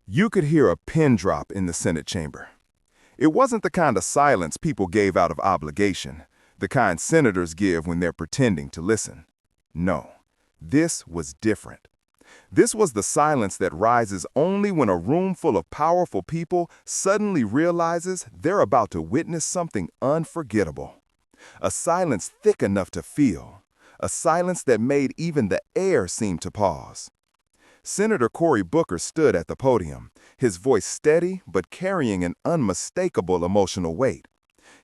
You could hear a pin drop in the Senate chamber. It wasn't the kind of silence people gave out of obligation, the kind senators give when they're pretending to listen. No, this was different. This was the silence that rises only when a room full of powerful people suddenly realizes they're about to witness something unforgettable. A silence thick enough to feel. A silence that made even the air seem to pause. Senator Cory Booker stood at the podium, his voice steady but carrying an unmistakable emotional weight.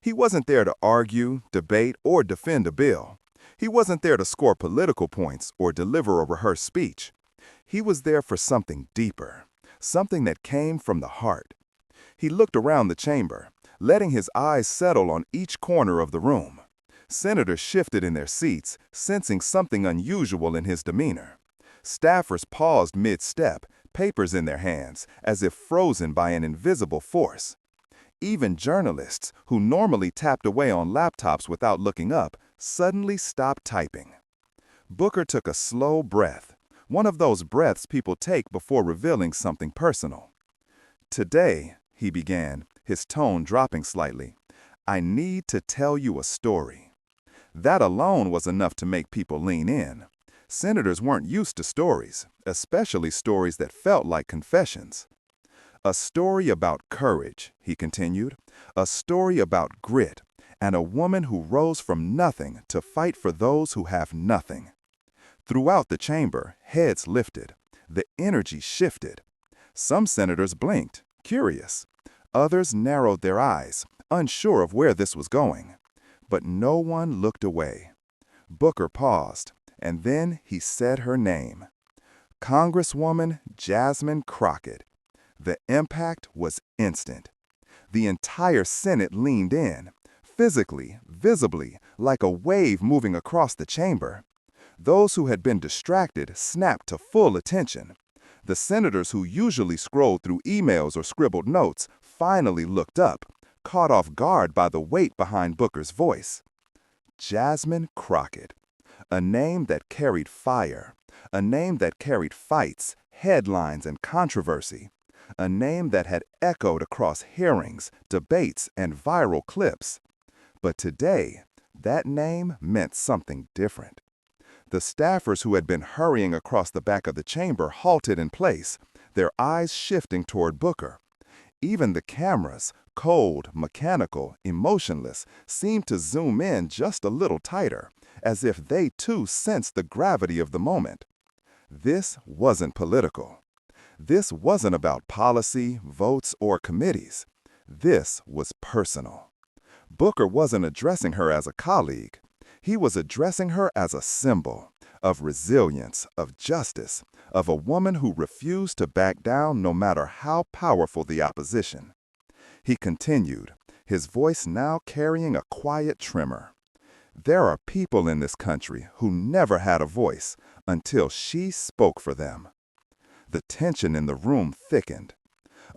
He wasn't there to argue, debate, or defend a bill. He wasn't there to score political points or deliver a rehearsed speech. He was there for something deeper, something that came from the heart. He looked around the chamber, letting his eyes settle on each corner of the room. Senators shifted in their seats, sensing something unusual in his demeanor. Staffers paused mid-step, papers in their hands, as if frozen by an invisible force. Even journalists, who normally tapped away on laptops without looking up, suddenly stopped typing. Booker took a slow breath, one of those breaths people take before revealing something personal. "Today," he began, his tone dropping slightly, "I need to tell you a story." That alone was enough to make people lean in. Senators weren't used to stories, especially stories that felt like confessions. "A story about courage," he continued, "a story about grit, and a woman who rose from nothing to fight for those who have nothing." Throughout the chamber, heads lifted. The energy shifted. Some senators blinked, curious. Others narrowed their eyes, unsure of where this was going. But no one looked away. Booker paused, and then he said her name. Congresswoman Jasmine Crockett. The impact was instant. The entire Senate leaned in, physically, visibly, like a wave moving across the chamber. Those who had been distracted snapped to full attention. The senators who usually scrolled through emails or scribbled notes finally looked up, caught off guard by the weight behind Booker's voice. Jasmine Crockett. A name that carried fire, a name that carried fights, headlines, and controversy, a name that had echoed across hearings, debates, and viral clips. But today, that name meant something different. The staffers who had been hurrying across the back of the chamber halted in place, their eyes shifting toward Booker. Even the cameras, cold, mechanical, emotionless, seemed to zoom in just a little tighter, as if they too sensed the gravity of the moment. This wasn't political. This wasn't about policy, votes, or committees. This was personal. Booker wasn't addressing her as a colleague. He was addressing her as a symbol of resilience, of justice, of a woman who refused to back down no matter how powerful the opposition. He continued, his voice now carrying a quiet tremor. There are people in this country who never had a voice until she spoke for them. The tension in the room thickened.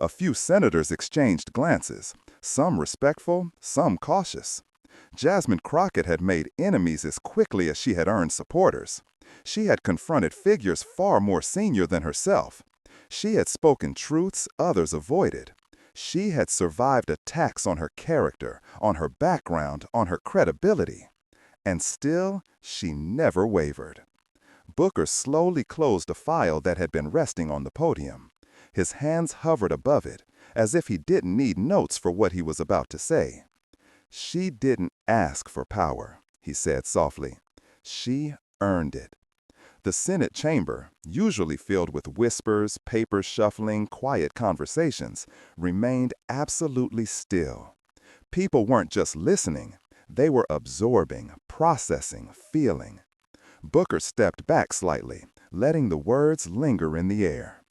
A few senators exchanged glances, some respectful, some cautious. Jasmine Crockett had made enemies as quickly as she had earned supporters. She had confronted figures far more senior than herself. She had spoken truths others avoided. She had survived attacks on her character, on her background, on her credibility. And still, she never wavered. Booker slowly closed a file that had been resting on the podium. His hands hovered above it, as if he didn't need notes for what he was about to say. "She didn't ask for power," he said softly. "She earned it." The Senate chamber, usually filled with whispers, paper shuffling, quiet conversations, remained absolutely still. People weren't just listening, they were absorbing, processing, feeling. Booker stepped back slightly, letting the words linger in the air.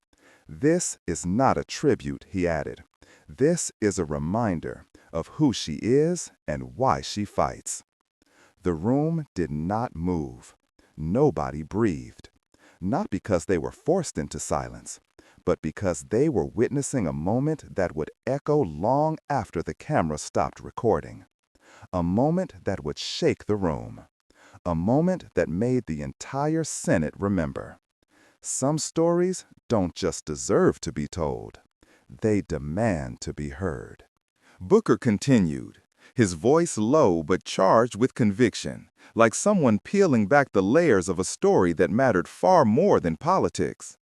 "This is not a tribute," he added. "This is a reminder of who she is and why she fights." The room did not move. Nobody breathed. Not because they were forced into silence, but because they were witnessing a moment that would echo long after the camera stopped recording. A moment that would shake the room. A moment that made the entire Senate remember. Some stories don't just deserve to be told. They demand to be heard. Booker continued, his voice low but charged with conviction, like someone peeling back the layers of a story that mattered far more than politics.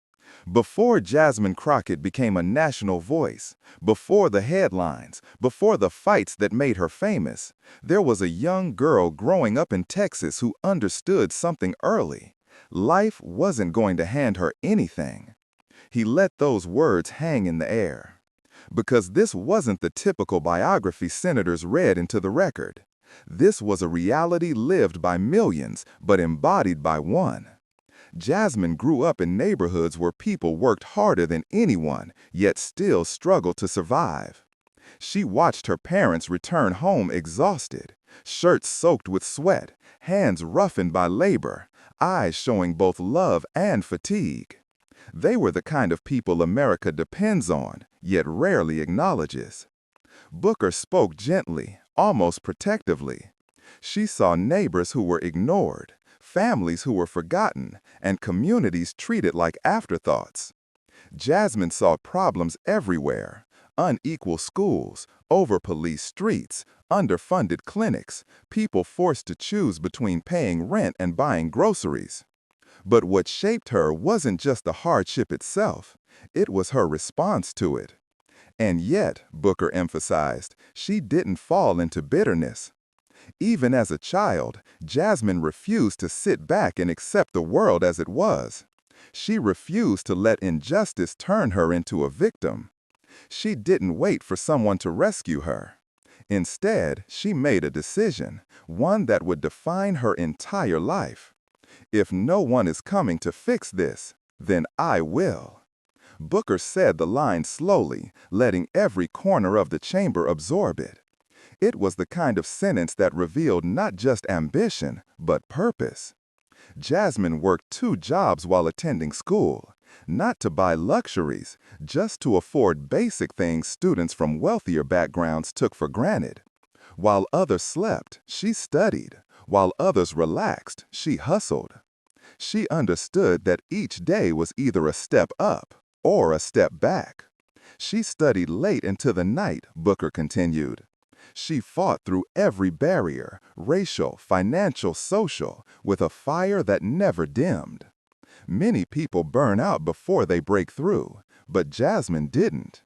Before Jasmine Crockett became a national voice, before the headlines, before the fights that made her famous, there was a young girl growing up in Texas who understood something early. Life wasn't going to hand her anything. He let those words hang in the air. Because this wasn't the typical biography senators read into the record. This was a reality lived by millions, but embodied by one. Jasmine grew up in neighborhoods where people worked harder than anyone, yet still struggled to survive. She watched her parents return home exhausted, shirts soaked with sweat, hands roughened by labor, eyes showing both love and fatigue. They were the kind of people America depends on, yet rarely acknowledges. Booker spoke gently, almost protectively. She saw neighbors who were ignored, families who were forgotten, and communities treated like afterthoughts. Jasmine saw problems everywhere: unequal schools, over-policed streets, underfunded clinics, people forced to choose between paying rent and buying groceries. But what shaped her wasn't just the hardship itself, it was her response to it. And yet, Booker emphasized, she didn't fall into bitterness. Even as a child, Jasmine refused to sit back and accept the world as it was. She refused to let injustice turn her into a victim. She didn't wait for someone to rescue her. Instead, she made a decision, one that would define her entire life. If no one is coming to fix this, then I will. Booker said the line slowly, letting every corner of the chamber absorb it. It was the kind of sentence that revealed not just ambition, but purpose. Jasmine worked 2 jobs while attending school, not to buy luxuries, just to afford basic things students from wealthier backgrounds took for granted. While others slept, she studied. While others relaxed, she hustled. She understood that each day was either a step up or a step back. She studied late into the night, Booker continued. She fought through every barrier, racial, financial, social, with a fire that never dimmed. Many people burn out before they break through, but Jasmine didn't.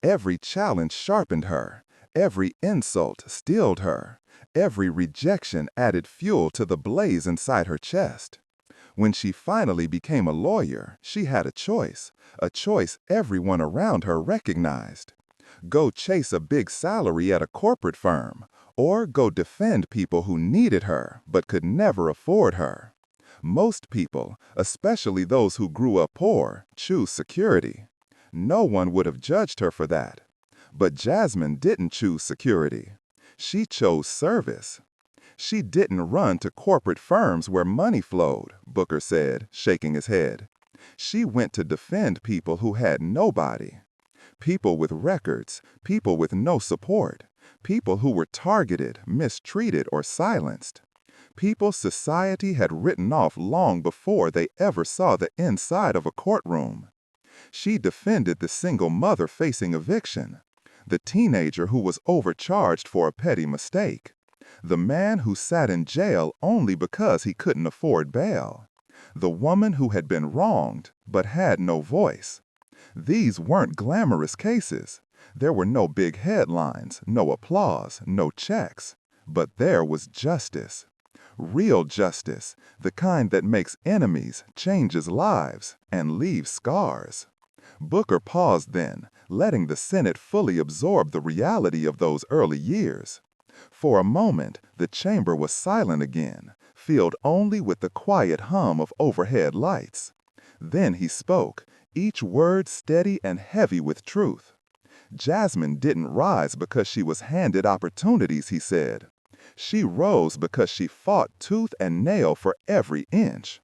Every challenge sharpened her. Every insult steeled her. Every rejection added fuel to the blaze inside her chest. When she finally became a lawyer, she had a choice everyone around her recognized. Go chase a big salary at a corporate firm, or go defend people who needed her but could never afford her. Most people, especially those who grew up poor, choose security. No one would have judged her for that. But Jasmine didn't choose security. She chose service. She didn't run to corporate firms where money flowed, Booker said, shaking his head. She went to defend people who had nobody. People with records, people with no support, people who were targeted, mistreated, or silenced. People society had written off long before they ever saw the inside of a courtroom. She defended the single mother facing eviction, the teenager who was overcharged for a petty mistake, the man who sat in jail only because he couldn't afford bail, the woman who had been wronged but had no voice. These weren't glamorous cases. There were no big headlines, no applause, no checks. But there was justice. Real justice, the kind that makes enemies, changes lives, and leaves scars. Booker paused then, letting the Senate fully absorb the reality of those early years. For a moment, the chamber was silent again, filled only with the quiet hum of overhead lights. Then he spoke, each word steady and heavy with truth. Jasmine didn't rise because she was handed opportunities, he said. She rose because she fought tooth and nail for every inch.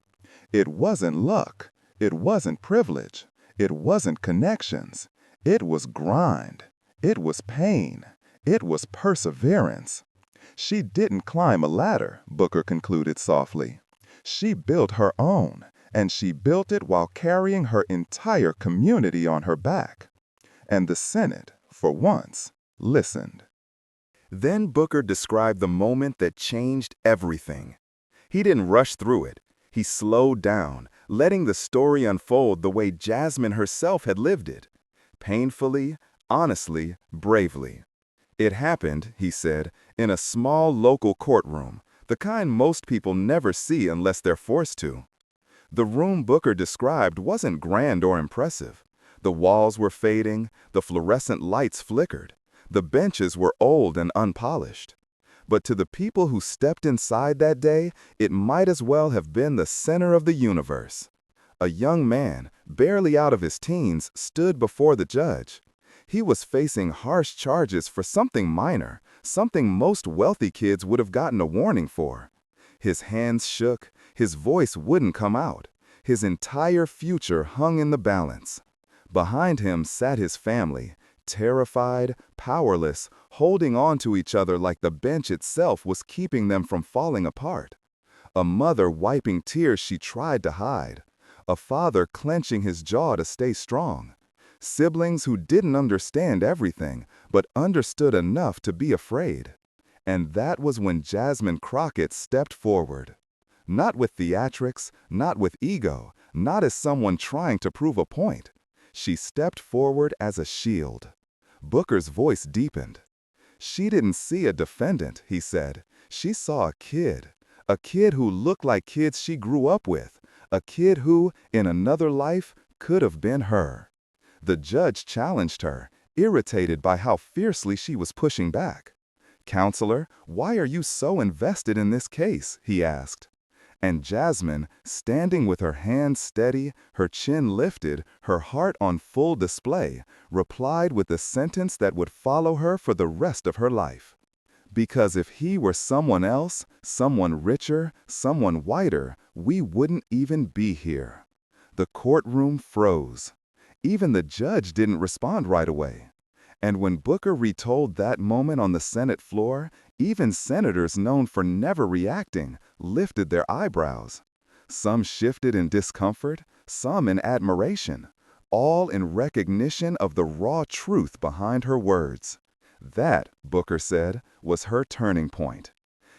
It wasn't luck. It wasn't privilege. It wasn't connections. It was grind. It was pain. It was perseverance. She didn't climb a ladder, Booker concluded softly. She built her own, and she built it while carrying her entire community on her back. and the Senate, for once, listened. Then Booker described the moment that changed everything. He didn't rush through it. He slowed down, letting the story unfold the way Jasmine herself had lived it. Painfully, honestly, bravely. It happened, he said, in a small local courtroom, the kind most people never see unless they're forced to. The room Booker described wasn't grand or impressive. The walls were fading, the fluorescent lights flickered, the benches were old and unpolished. But to the people who stepped inside that day, it might as well have been the center of the universe. A young man, barely out of his teens, stood before the judge. He was facing harsh charges for something minor, something most wealthy kids would have gotten a warning for. His hands shook, his voice wouldn't come out. His entire future hung in the balance. Behind him sat his family, terrified, powerless, holding on to each other like the bench itself was keeping them from falling apart. A mother wiping tears she tried to hide. A father clenching his jaw to stay strong. Siblings who didn't understand everything, but understood enough to be afraid. And that was when Jasmine Crockett stepped forward. Not with theatrics, not with ego, not as someone trying to prove a point. She stepped forward as a shield. Booker's voice deepened. She didn't see a defendant, he said. She saw a kid who looked like kids she grew up with, a kid who, in another life, could have been her. The judge challenged her, irritated by how fiercely she was pushing back. "Counselor, why are you so invested in this case?" he asked. And Jasmine, standing with her hands steady, her chin lifted, her heart on full display, replied with the sentence that would follow her for the rest of her life. Because if he were someone else, someone richer, someone whiter, we wouldn't even be here. The courtroom froze. Even the judge didn't respond right away. And when Booker retold that moment on the Senate floor, even senators known for never reacting lifted their eyebrows. Some shifted in discomfort, some in admiration, all in recognition of the raw truth behind her words. That, Booker said, was her turning point.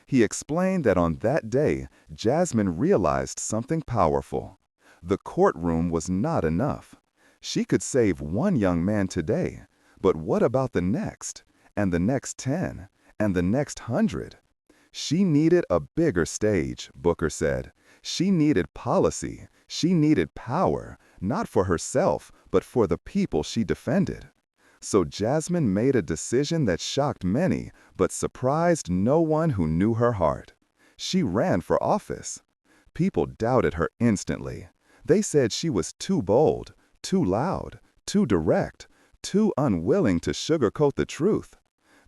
He explained that on that day, Jasmine realized something powerful. The courtroom was not enough. She could save one young man today, but what about the next, and the next 10, and the next 100? She needed a bigger stage, Booker said. She needed policy. She needed power, not for herself, but for the people she defended. So Jasmine made a decision that shocked many, but surprised no one who knew her heart. She ran for office. People doubted her instantly. They said she was too bold, too loud, too direct, too unwilling to sugarcoat the truth.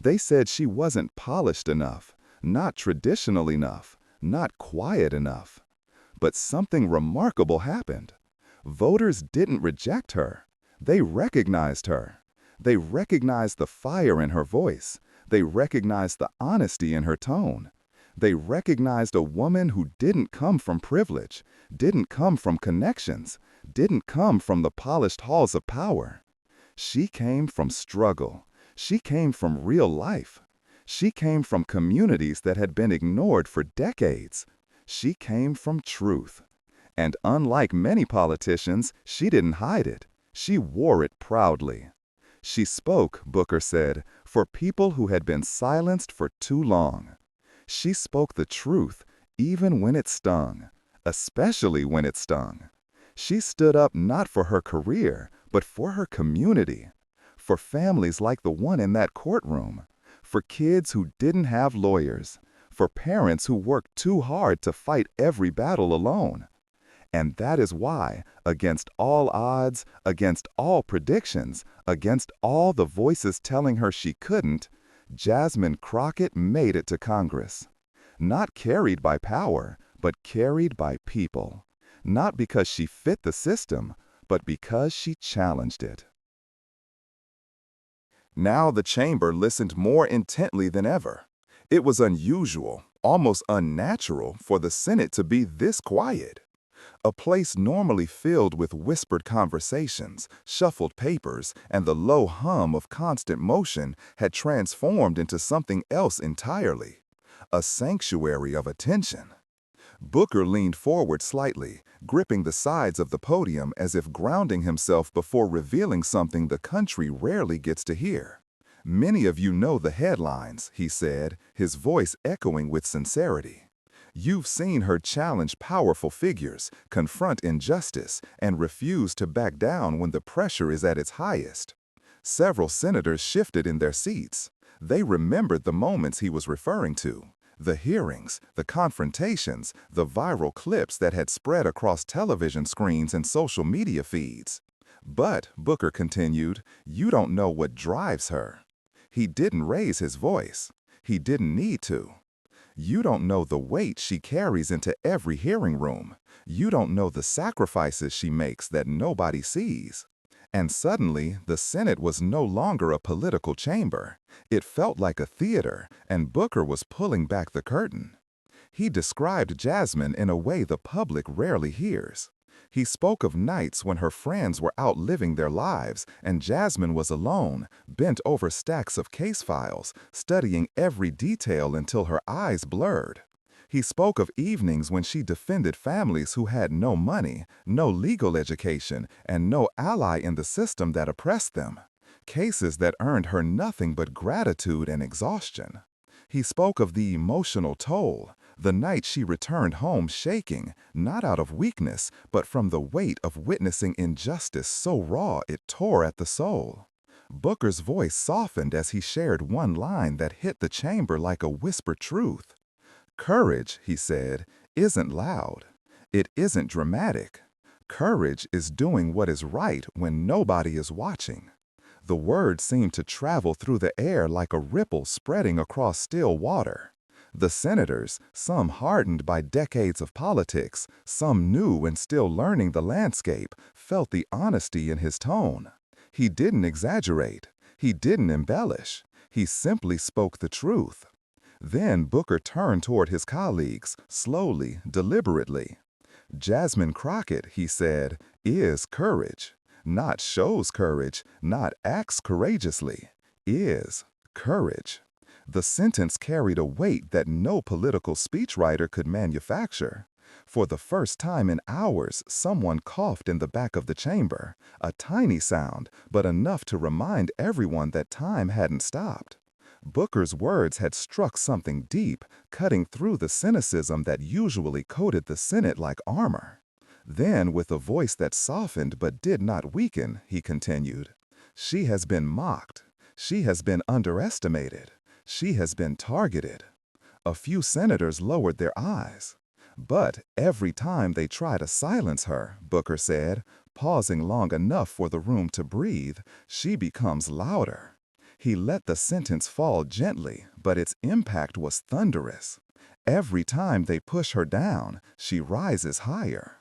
They said she wasn't polished enough, not traditional enough, not quiet enough. But something remarkable happened. Voters didn't reject her. They recognized her. They recognized the fire in her voice. They recognized the honesty in her tone. They recognized a woman who didn't come from privilege, didn't come from connections, didn't come from the polished halls of power. She came from struggle. She came from real life. She came from communities that had been ignored for decades. She came from truth. And unlike many politicians, she didn't hide it. She wore it proudly. She spoke, Booker said, for people who had been silenced for too long. She spoke the truth, even when it stung, especially when it stung. She stood up not for her career, but for her community, for families like the one in that courtroom, for kids who didn't have lawyers, for parents who worked too hard to fight every battle alone. And that is why, against all odds, against all predictions, against all the voices telling her she couldn't, Jasmine Crockett made it to Congress. Not carried by power, but carried by people. Not because she fit the system, but because she challenged it. Now the chamber listened more intently than ever. It was unusual, almost unnatural, for the Senate to be this quiet. A place normally filled with whispered conversations, shuffled papers, and the low hum of constant motion had transformed into something else entirely. A sanctuary of attention. Booker leaned forward slightly, gripping the sides of the podium as if grounding himself before revealing something the country rarely gets to hear. "Many of you know the headlines," he said, his voice echoing with sincerity. "You've seen her challenge powerful figures, confront injustice, and refuse to back down when the pressure is at its highest." Several senators shifted in their seats. They remembered the moments he was referring to. The hearings, the confrontations, the viral clips that had spread across television screens and social media feeds. "But," Booker continued, "you don't know what drives her." He didn't raise his voice. He didn't need to. "You don't know the weight she carries into every hearing room. You don't know the sacrifices she makes that nobody sees." And suddenly, the Senate was no longer a political chamber. It felt like a theater, and Booker was pulling back the curtain. He described Jasmine in a way the public rarely hears. He spoke of nights when her friends were out living their lives, and Jasmine was alone, bent over stacks of case files, studying every detail until her eyes blurred. He spoke of evenings when she defended families who had no money, no legal education, and no ally in the system that oppressed them. Cases that earned her nothing but gratitude and exhaustion. He spoke of the emotional toll, the night she returned home shaking, not out of weakness, but from the weight of witnessing injustice so raw it tore at the soul. Booker's voice softened as he shared one line that hit the chamber like a whispered truth. "Courage," he said, "isn't loud. It isn't dramatic. Courage is doing what is right when nobody is watching." The words seemed to travel through the air like a ripple spreading across still water. The senators, some hardened by decades of politics, some new and still learning the landscape, felt the honesty in his tone. He didn't exaggerate. He didn't embellish. He simply spoke the truth. Then Booker turned toward his colleagues, slowly, deliberately. "Jasmine Crockett," he said, "is courage. Not shows courage, not acts courageously. Is courage." The sentence carried a weight that no political speechwriter could manufacture. For the first time in hours, someone coughed in the back of the chamber, a tiny sound, but enough to remind everyone that time hadn't stopped. Booker's words had struck something deep, cutting through the cynicism that usually coated the Senate like armor. Then, with a voice that softened but did not weaken, he continued, "She has been mocked. She has been underestimated. She has been targeted." A few senators lowered their eyes. "But every time they try to silence her," Booker said, pausing long enough for the room to breathe, "she becomes louder." He let the sentence fall gently, but its impact was thunderous. Every time they push her down, she rises higher.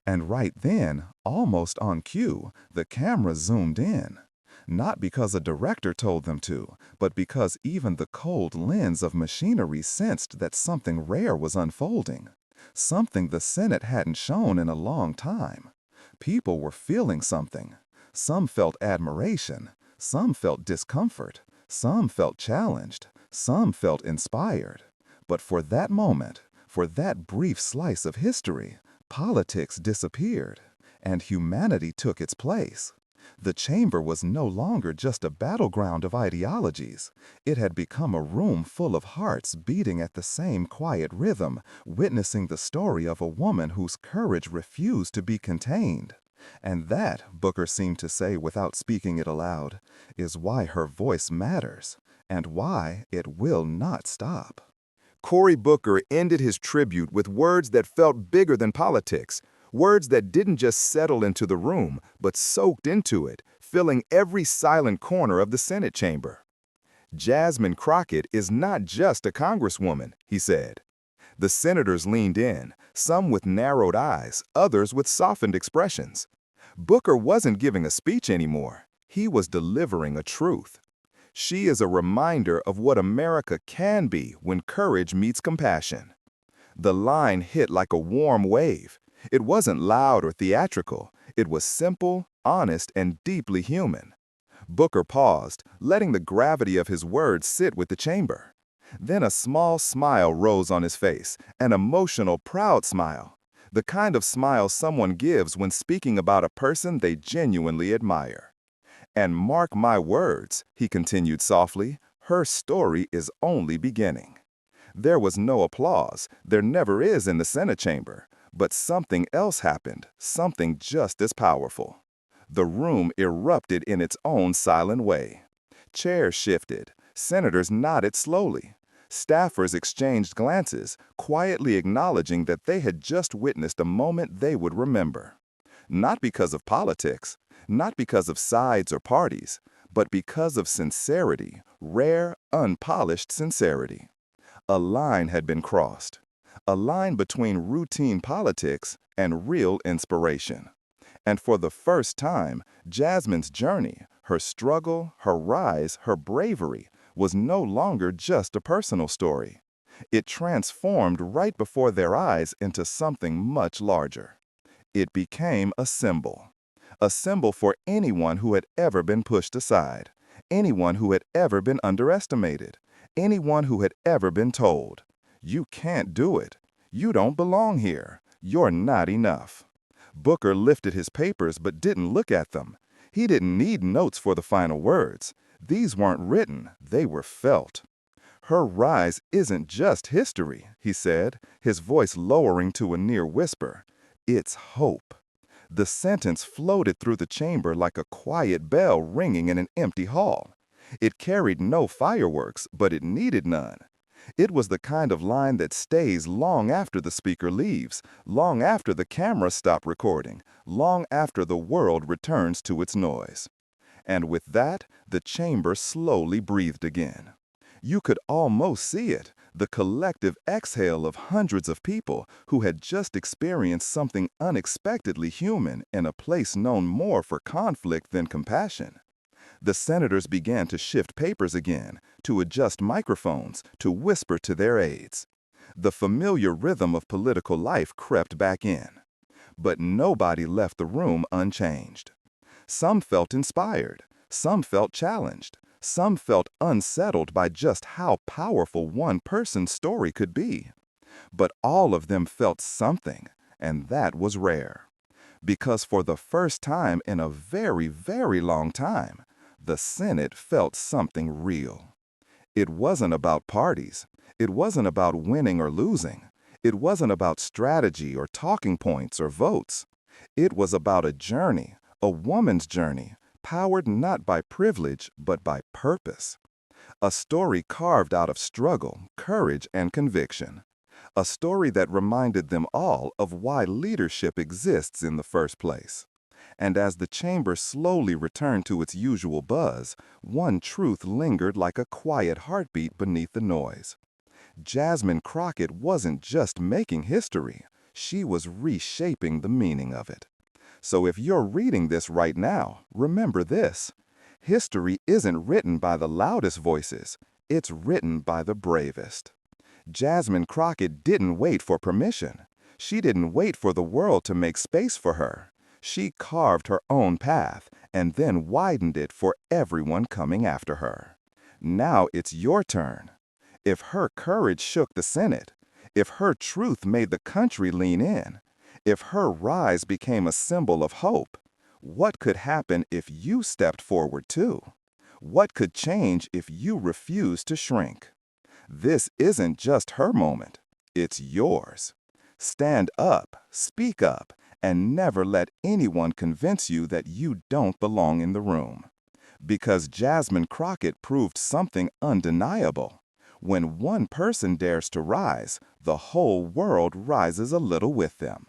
And right then, almost on cue, the camera zoomed in. Not because a director told them to, but because even the cold lens of machinery sensed that something rare was unfolding. Something the Senate hadn't shown in a long time. People were feeling something. Some felt admiration. Some felt discomfort. Some felt challenged. Some felt inspired. But for that moment, for that brief slice of history, politics disappeared, and humanity took its place. The chamber was no longer just a battleground of ideologies. It had become a room full of hearts beating at the same quiet rhythm, witnessing the story of a woman whose courage refused to be contained. And that, Booker seemed to say without speaking it aloud, is why her voice matters, and why it will not stop. Cory Booker ended his tribute with words that felt bigger than politics, words that didn't just settle into the room, but soaked into it, filling every silent corner of the Senate chamber. "Jasmine Crockett is not just a congresswoman," he said. The senators leaned in, some with narrowed eyes, others with softened expressions. Booker wasn't giving a speech anymore. He was delivering a truth. "She is a reminder of what America can be when courage meets compassion." The line hit like a warm wave. It wasn't loud or theatrical. It was simple, honest, and deeply human. Booker paused, letting the gravity of his words sit with the chamber. Then a small smile rose on his face, an emotional, proud smile. The kind of smile someone gives when speaking about a person they genuinely admire. And mark my words, he continued softly, her story is only beginning. There was no applause, there never is in the Senate chamber, but something else happened, something just as powerful. The room erupted in its own silent way. Chairs shifted, senators nodded slowly. Staffers exchanged glances, quietly acknowledging that they had just witnessed a moment they would remember. Not because of politics, not because of sides or parties, but because of sincerity, rare, unpolished sincerity. A line had been crossed, a line between routine politics and real inspiration. And for the first time, Jasmine's journey, her struggle, her rise, her bravery, was no longer just a personal story. It transformed right before their eyes into something much larger. It became a symbol for anyone who had ever been pushed aside, anyone who had ever been underestimated, anyone who had ever been told, "You can't do it. You don't belong here. You're not enough." Booker lifted his papers but didn't look at them. He didn't need notes for the final words. These weren't written, they were felt. Her rise isn't just history, he said, his voice lowering to a near whisper. It's hope. The sentence floated through the chamber like a quiet bell ringing in an empty hall. It carried no fireworks, but it needed none. It was the kind of line that stays long after the speaker leaves, long after the camera stops recording, long after the world returns to its noise. And with that, the chamber slowly breathed again. You could almost see it, the collective exhale of hundreds of people who had just experienced something unexpectedly human in a place known more for conflict than compassion. The senators began to shift papers again, to adjust microphones, to whisper to their aides. The familiar rhythm of political life crept back in. But nobody left the room unchanged. Some felt inspired, some felt challenged, some felt unsettled by just how powerful one person's story could be. But all of them felt something, and that was rare. Because for the first time in a very, very long time, the Senate felt something real. It wasn't about parties. It wasn't about winning or losing. It wasn't about strategy or talking points or votes. It was about a journey, a woman's journey, powered not by privilege but by purpose. A story carved out of struggle, courage, and conviction. A story that reminded them all of why leadership exists in the first place. And as the chamber slowly returned to its usual buzz, one truth lingered like a quiet heartbeat beneath the noise. Jasmine Crockett wasn't just making history, she was reshaping the meaning of it. So if you're reading this right now, remember this. History isn't written by the loudest voices, it's written by the bravest. Jasmine Crockett didn't wait for permission. She didn't wait for the world to make space for her. She carved her own path and then widened it for everyone coming after her. Now it's your turn. If her courage shook the Senate, if her truth made the country lean in, if her rise became a symbol of hope, what could happen if you stepped forward too? What could change if you refused to shrink? This isn't just her moment, it's yours. Stand up, speak up, and never let anyone convince you that you don't belong in the room. Because Jasmine Crockett proved something undeniable. When one person dares to rise, the whole world rises a little with them.